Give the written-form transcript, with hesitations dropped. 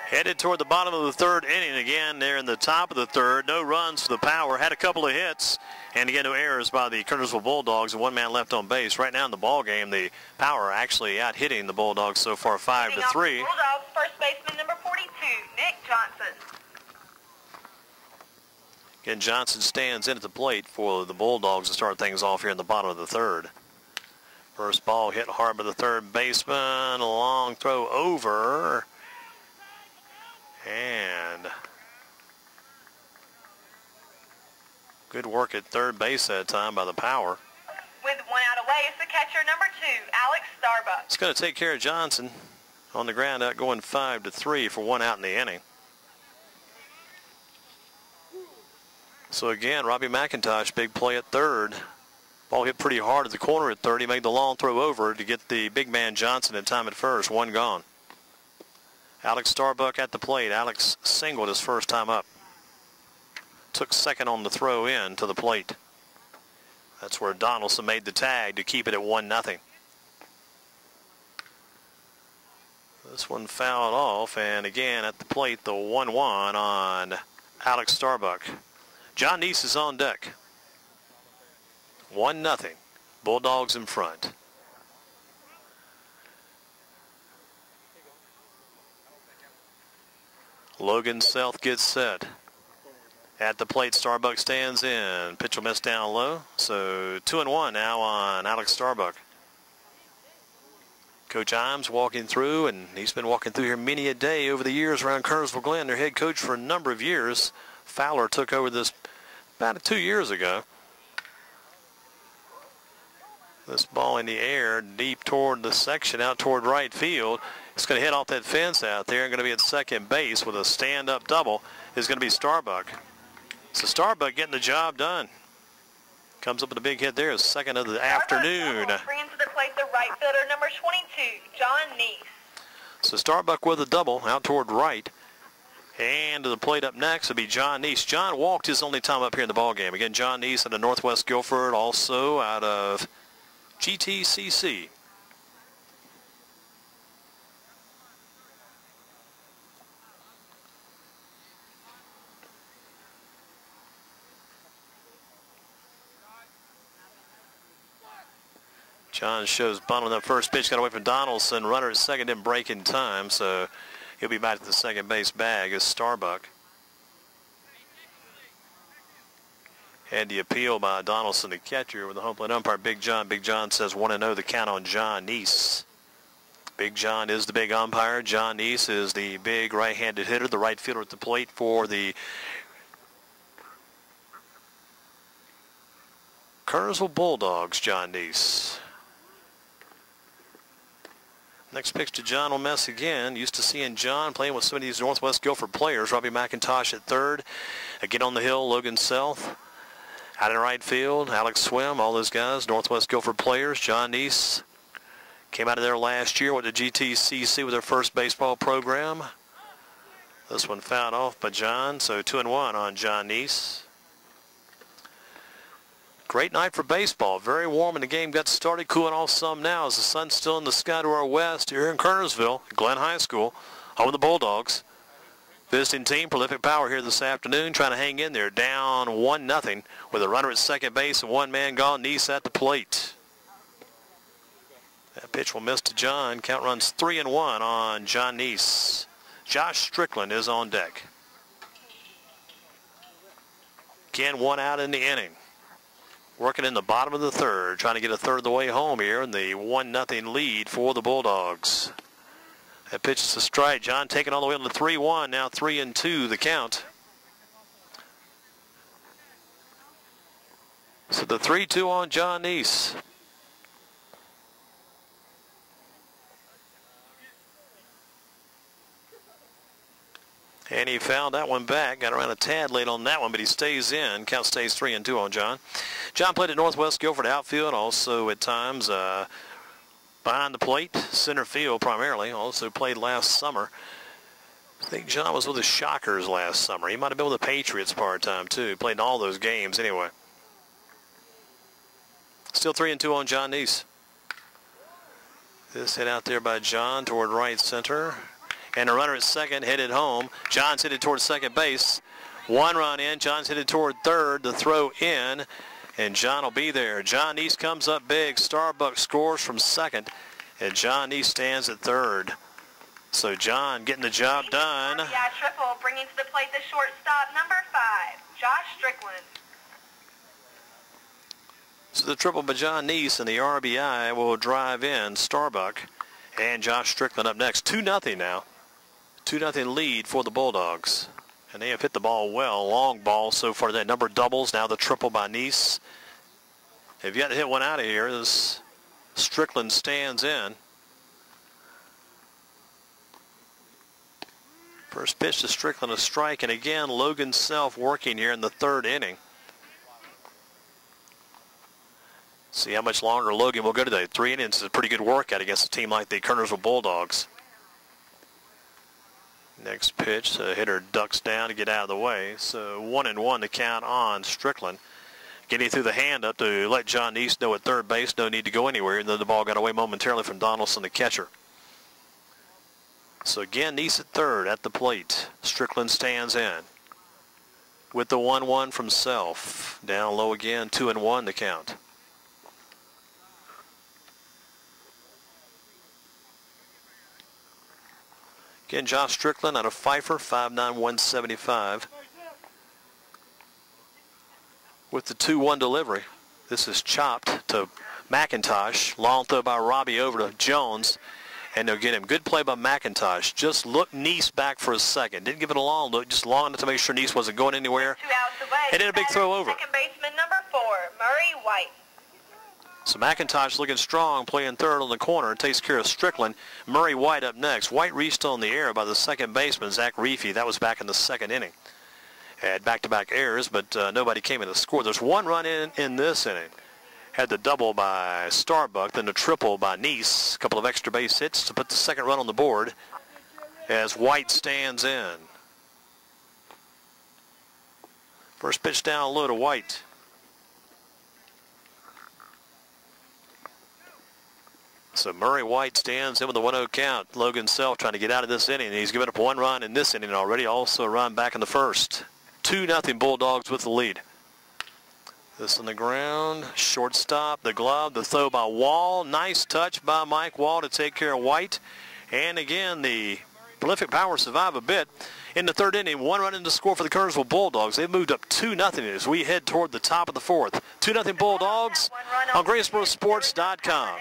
Headed toward the bottom of the third inning again. There in the top of the third. No runs for the Power. Had a couple of hits. And again, no errors by the Kernersville Bulldogs. And one man left on base. Right now in the ball game, the Power actually out hitting the Bulldogs so far 5-3. Bulldogs first baseman number 42, Nick Johnson. Again, Johnson stands in at the plate for the Bulldogs to start things off here in the bottom of the third. First ball hit hard by the third baseman. A long throw over. And good work at third base that time by the Power. With one out away is the catcher number 2, Alex Starbuck. It's going to take care of Johnson on the ground out, going 5-3 for one out in the inning. So again, Robbie McIntosh, big play at third. Ball hit pretty hard at the corner at third. He made the long throw over to get the big man Johnson in time at first. One gone. Alex Starbuck at the plate. Alex singled his first time up. Took second on the throw in to the plate. That's where Donaldson made the tag to keep it at 1-0. This one fouled off, and again at the plate, the 1-1 on Alex Starbuck. John Neese is on deck. 1-0. Bulldogs in front. Logan South gets set. At the plate, Starbuck stands in. Pitch will miss down low. So 2-1 now on Alex Starbuck. Coach Imes walking through, and he's been walking through here many a day over the years around Kernersville Glen. Their head coach for a number of years. Fowler took over this about 2 years ago. This ball in the air, deep toward the section, out toward right field. It's going to hit off that fence out there and going to be at second base with a stand-up double is going to be Starbuck. So Starbuck getting the job done. Comes up with a big hit there, his second of the afternoon. Bringing to the plate the right fielder, number 22, John Neese. So Starbuck with a double out toward right. And to the plate up next will be John Neese. John walked his only time up here in the ballgame. Again, John Neese out of Northwest Guilford, also out of GTCC. John shows bunt on that first pitch, got away from Donaldson. Runner at second didn't break in time, so he'll be back at the second base bag as Starbuck. Had the appeal by Donaldson, the catcher, with the home plate umpire, Big John. Big John says 1-0 the count on John Neese. Big John is the big umpire. John Neese is the big right-handed hitter, the right fielder at the plate for the Kernersville Bulldogs, John Neese. Next pitch to John will mess again. Used to seeing John playing with some of these Northwest Guilford players. Robbie McIntosh at third. Again on the hill, Logan South. Out in right field, Alex Swim, all those guys, Northwest Guilford players. John Neese came out of there last year with the GTCC with their first baseball program. This one fouled off by John, so 2-1 on John Neese. Great night for baseball. Very warm and the game got started, cooling off some now as the sun's still in the sky to our west here in Kernersville, Glen High School, home of the Bulldogs. Visiting team, Prolific Power here this afternoon, trying to hang in there, down 1-0 with a runner at second base and one man gone. Neese at the plate. That pitch will miss to John. Count runs 3-1 on John Neese. Josh Strickland is on deck. Again, one out in the inning. Working in the bottom of the third, trying to get a third of the way home here in the 1-0 lead for the Bulldogs. That pitch is a strike. John taking all the way on the 3-1, now 3-2 the count. So the 3-2 on John Neese. And he fouled that one back. Got around a tad late on that one, but he stays in. Count stays 3-2 on John. John played at Northwest Guilford outfield, also at times behind the plate, center field primarily. Also played last summer. I think John was with the Shockers last summer. He might have been with the Patriots part-time too. He played in all those games anyway. Still 3-2 on John Neese. This hit out there by John toward right center. And a runner at second headed home. John's headed toward second base. One run in. John's headed toward third. The throw in. And John will be there. John Neese comes up big. Starbuck scores from second. And John Neese stands at third. So John getting the job done. RBI triple, bringing to the plate the shortstop, number 5, Josh Strickland. So the triple by John Neese and the RBI will drive in Starbuck and Josh Strickland up next. 2-0 now. 2-0 lead for the Bulldogs. And they have hit the ball well. Long ball so far. That number doubles. Now the triple by Neese. They've yet to hit one out of here. This Strickland stands in. First pitch to Strickland, a strike. And again, Logan Self working here in the third inning. See how much longer Logan will go today. 3 innings is a pretty good workout against a team like the Kernersville Bulldogs. Next pitch, the hitter ducks down to get out of the way. So 1-1 to count on Strickland. Getting through the hand up to let John Neese know at third base, no need to go anywhere. And then the ball got away momentarily from Donaldson, the catcher. So again, Neese at third at the plate. Strickland stands in with the 1-1 from Self. Down low again, 2-1 to count. Again, Josh Strickland out of Pfeiffer, 5'9", 175. With the 2-1 delivery. This is chopped to McIntosh. Long throw by Robbie over to Jones. And they'll get him. Good play by McIntosh. Just looked Neese back for a second. Didn't give it a long look, just long enough to make sure Neese wasn't going anywhere. 2 outs away. And then a big throw over. Second baseman, number 4, Murray White. So McIntosh looking strong, playing third on the corner, takes care of Strickland. Murray White up next. White reached on the air by the second baseman, Zach Reefy. That was back in the second inning. Had back-to-back errors, but nobody came in to score. There's one run in this inning. Had the double by Starbuck, then the triple by Neese. A couple of extra base hits to put the second run on the board as White stands in. First pitch down low to White. So Murray White stands in with a 1-0 count. Logan Self trying to get out of this inning. He's given up one run in this inning already. Also a run back in the first. 2-0 Bulldogs with the lead. This on the ground. Shortstop, the glove, the throw by Wall. Nice touch by Mike Wall to take care of White. And again, the prolific power survive a bit. In the third inning, one run in the score for the Kernersville Bulldogs. They've moved up 2-0 as we head toward the top of the fourth. 2-0 Bulldogs on GreensboroSports.com.